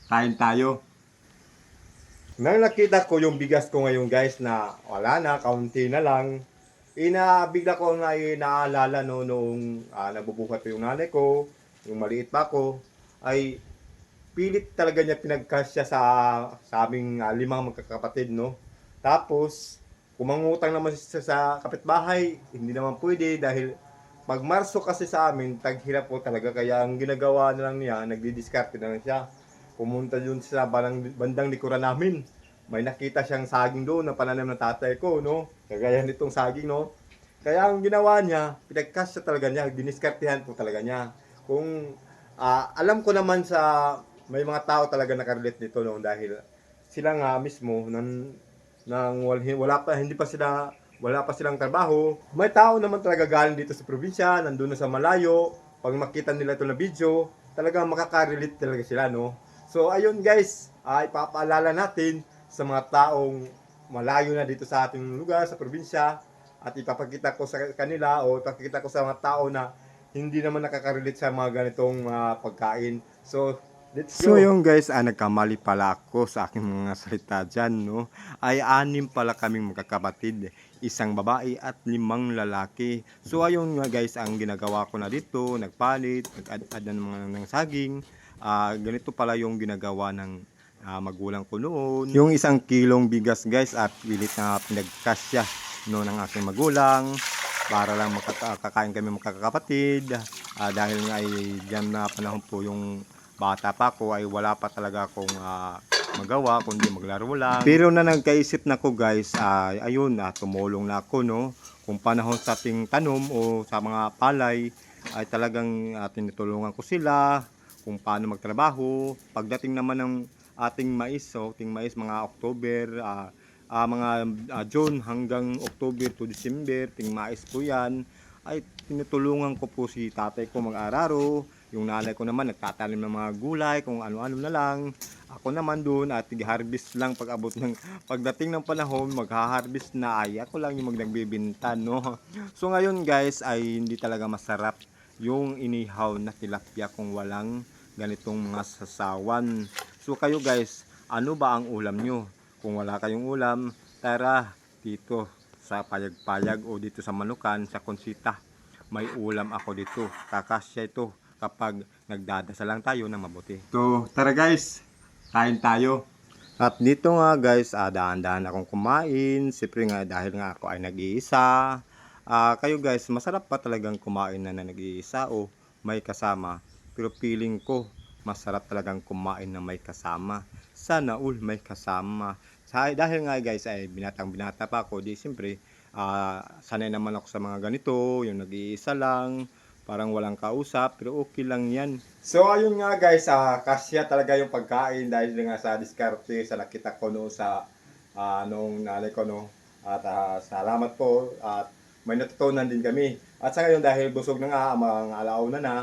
Kain tayo. Nang nakita ko yung bigas ko ngayon guys na wala na, kaunti na lang, bigla ko na inaalala noong nabubuhat pa yung nanay ko, yung maliit pa ko, ay pilit talaga niya pinagkasya sa aming limang magkakapatid, no? Tapos, kumangutang naman siya sa kapitbahay, hindi naman pwede dahil pag Marso kasi sa amin, taghirap po talaga. Kaya ang ginagawa na lang niya, nagdidiskarte na lang siya. Pumunta yun sa bandang likuran namin. May nakita siyang saging doon na pananim ng tatay ko, no? Kagaya nitong saging, no? Kaya ang ginawa niya, pinagkasya talaga niya, diniskartehan po talaga niya. Kung alam ko naman may mga tao talaga nakarelate nito no dahil sila nga mismo wala pa silang trabaho. May tao naman talaga galing dito sa probinsya, nandun na sa malayo. Pag makita nila ito na video, talagang makaka-relate talaga sila, no? So, ayun guys, ipapaalala natin sa mga taong malayo na dito sa ating lugar, sa probinsya, at ipapakita ko sa kanila o ipapakita ko sa mga tao na hindi naman nakaka-relate sa mga ganitong pagkain. So, let's go! So yung guys, nagkamali pala ako sa aking mga salita dyan, no? Ay anim pala kaming magkakapatid, isang babae at 5 lalaki. So ayun nga guys, ang ginagawa ko na dito, nagpalit, nag-add ng mga ng saging. Ganito pala yung ginagawa ng magulang ko noon. Yung 1 kilong bigas guys at pilit na pinagkasya no, ng aking magulang para lang makakain kami magkakapatid. Dahil nga ay dyan na panahon po yung bata pa ako ay wala pa talaga akong magawa kundi maglaro lang. Pero na nagkaisip na ko guys, ayun, tumulong na ako, no? Kung panahon sa ating tanom o sa mga palay ay talagang tinutulungan ko sila kung paano magtrabaho. Pagdating naman ng ating mais, mga October, mga June hanggang October to December, ting mais po yan, ay tinutulungan ko po si tatay ko mag-araro. Yung nanay ko naman nagtatanim ng mga gulay, kung ano-ano na lang. Ako naman doon at harvest lang pagdating ng panahon, magha-harvest na ay ako lang yung nagbibinta, no? So ngayon guys ay hindi talaga masarap yung inihaw na tilapia kung walang ganitong mga sasawan. So kayo guys, ano ba ang ulam nyo? Kung wala kayong ulam, tara dito sa payag-payag o dito sa Manukan, sa Consita. May ulam ako dito. Kakasya ito kapag nagdadasal lang tayo ng mabuti. So, tara guys, kain tayo. At dito nga guys, dahan-dahan akong kumain. Siyempre nga dahil nga ako ay nag-iisa. Kayo guys, masarap pa talagang kumain na nag-iisa o may kasama. Pero feeling ko, masarap talagang kumain na may kasama. Sana all may kasama. Dahil nga guys ay binatang-binata pa ako, di siyempre sanay naman ako sa mga ganito, yung nag-iisa lang, parang walang kausap, pero okay lang yan. So ayun nga guys, kasya talaga yung pagkain dahil nga sa diskarte, sa nakita ko no sa nung nanay ko, no. At salamat po at may natutunan din kami. At sa ngayon dahil busog na nga, mga alauna na,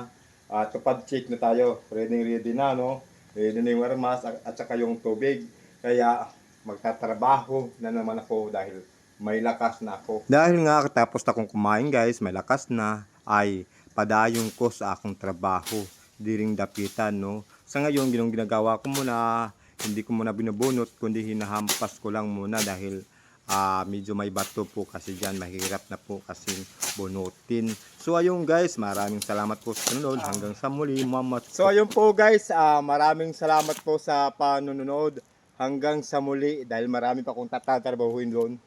tupad check na tayo, ready na, no. Ready na yung armas at saka yung tubig. Kaya magtatrabaho na naman ako dahil may lakas na ako. Dahil nga tapos na akong kumain guys, may lakas na, ay padayon ko sa akong trabaho. Di ring dapitan, no. Sa ngayon, ginagawa ko muna, hindi ko muna binubunot, kundi hinahampas ko lang muna dahil medyo may bato po kasi dyan, mahirap na po kasi bunutin. So ayun guys, maraming salamat po sa panonood. Hanggang sa muli, Mamat. So ayun po guys, maraming salamat po sa panonood. Hanggang sa muli dahil marami pa akong tatrabahuin doon.